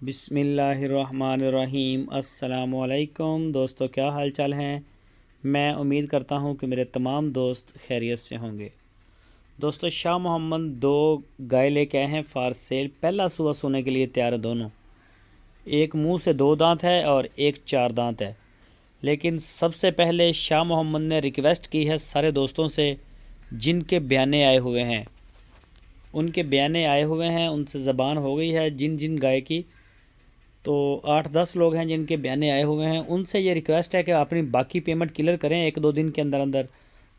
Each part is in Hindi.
बिस्मिल्लाहिर्रहमानिर्रहीम। अस्सलामुअलैकुम दोस्तों, क्या हाल चाल हैं। मैं उम्मीद करता हूं कि मेरे तमाम दोस्त खैरियत से होंगे। दोस्तों, शाह मोहम्मद दो गाय लेके आए हैं फार सेल। पहला सुबह सोने के लिए तैयार है दोनों। एक मुंह से 2 दांत है और एक 4 दांत है। लेकिन सबसे पहले शाह मोहम्मद ने रिक्वेस्ट की है सारे दोस्तों से जिनके बयाने आए हुए हैं, उनके बयाने आए हुए हैं, उनसे ज़बान हो गई है जिन जिन गाय की। तो 8-10 लोग हैं जिनके बयाने आए हुए हैं। उनसे ये रिक्वेस्ट है कि अपनी बाकी पेमेंट क्लियर करें 1-2 दिन के अंदर अंदर,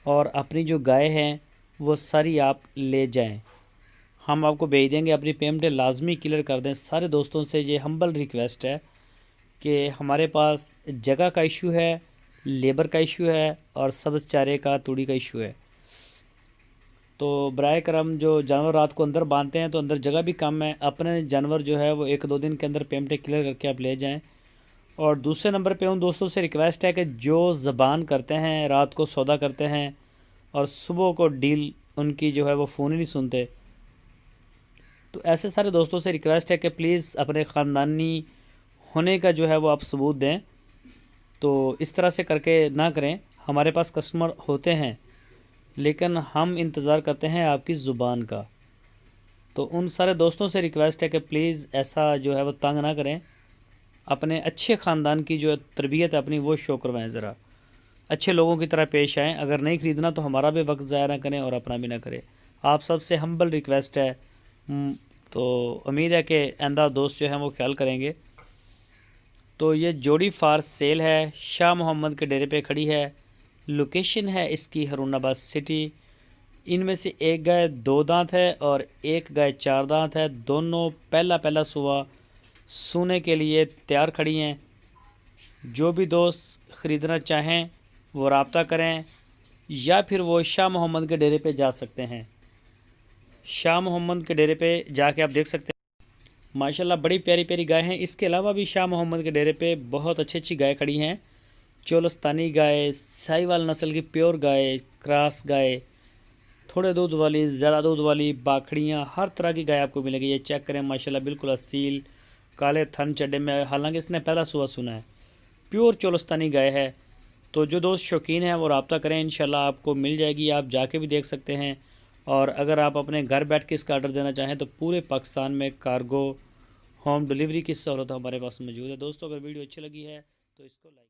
और अपनी जो गाय हैं वो सारी आप ले जाएं। हम आपको भेज देंगे। अपनी पेमेंट लाजमी क्लियर कर दें। सारे दोस्तों से ये हम्बल रिक्वेस्ट है कि हमारे पास जगह का इशू है, लेबर का इशू है और सब्ज़ चारे का, तूड़ी का इशू है। तो बराए करम जो जानवर रात को अंदर बांधते हैं तो अंदर जगह भी कम है। अपने जानवर जो है वो 1-2 दिन के अंदर पेमेंट क्लियर करके आप ले जाएं। और दूसरे नंबर पे उन दोस्तों से रिक्वेस्ट है कि जो ज़बान करते हैं, रात को सौदा करते हैं और सुबह को डील उनकी जो है वो फ़ोन ही नहीं सुनते, तो ऐसे सारे दोस्तों से रिक्वेस्ट है कि प्लीज़ अपने ख़ानदानी होने का जो है वो आप सबूत दें। तो इस तरह से करके ना करें। हमारे पास कस्टमर होते हैं लेकिन हम इंतज़ार करते हैं आपकी ज़ुबान का। तो उन सारे दोस्तों से रिक्वेस्ट है कि प्लीज़ ऐसा जो है वो तंग ना करें। अपने अच्छे ख़ानदान की जो तरबियत है अपनी वो शो करवाएं। ज़रा अच्छे लोगों की तरह पेश आएँ। अगर नहीं ख़रीदना तो हमारा भी वक्त ज़ाया ना करें और अपना भी ना करें। आप सबसे हम्बल रिक्वेस्ट है। तो उम्मीद है कि आइंदा दोस्त जो हैं वो ख्याल करेंगे। तो ये जोड़ी फार सेल है, शाह मोहम्मद के डेरे पे खड़ी है। लोकेशन है इसकी हरुणाबाद सिटी। इनमें से एक गाय 2 दांत है और एक गाय 4 दांत है। दोनों पहला सुबह सूने के लिए तैयार खड़ी हैं। जो भी दोस्त ख़रीदना चाहें वो रब्ता करें या फिर वो शाह मोहम्मद के डेरे पे जा सकते हैं। शाह मोहम्मद के डेरे पे जाके आप देख सकते हैं। माशाल्लाह बड़ी प्यारी प्यारी गाय हैं। इसके अलावा भी शाह मोहम्मद के डेरे पे बहुत अच्छी गाय खड़ी हैं। चोलस्तानी गाय, साहिवाल नस्ल की प्योर गाय, क्रॉस गाय, थोड़े दूध वाली, ज़्यादा दूध वाली, बाखड़ियाँ, हर तरह की गाय आपको मिलेगी। ये चेक करें, माशाल्लाह बिल्कुल असील काले थन चड्डे में। हालांकि इसने पहला सुबह सुना है। प्योर चोलस्तानी गाय है। तो जो दोस्त शौकीन हैं वो रब्ता करें, इंशाल्लाह आपको मिल जाएगी। आप जाके भी देख सकते हैं। और अगर आप अपने घर बैठ के इसका आर्डर देना चाहें तो पूरे पाकिस्तान में कार्गो होम डिलीवरी की सहूलत हमारे पास मौजूद है। दोस्तों, अगर वीडियो अच्छी लगी है तो इसको लाइक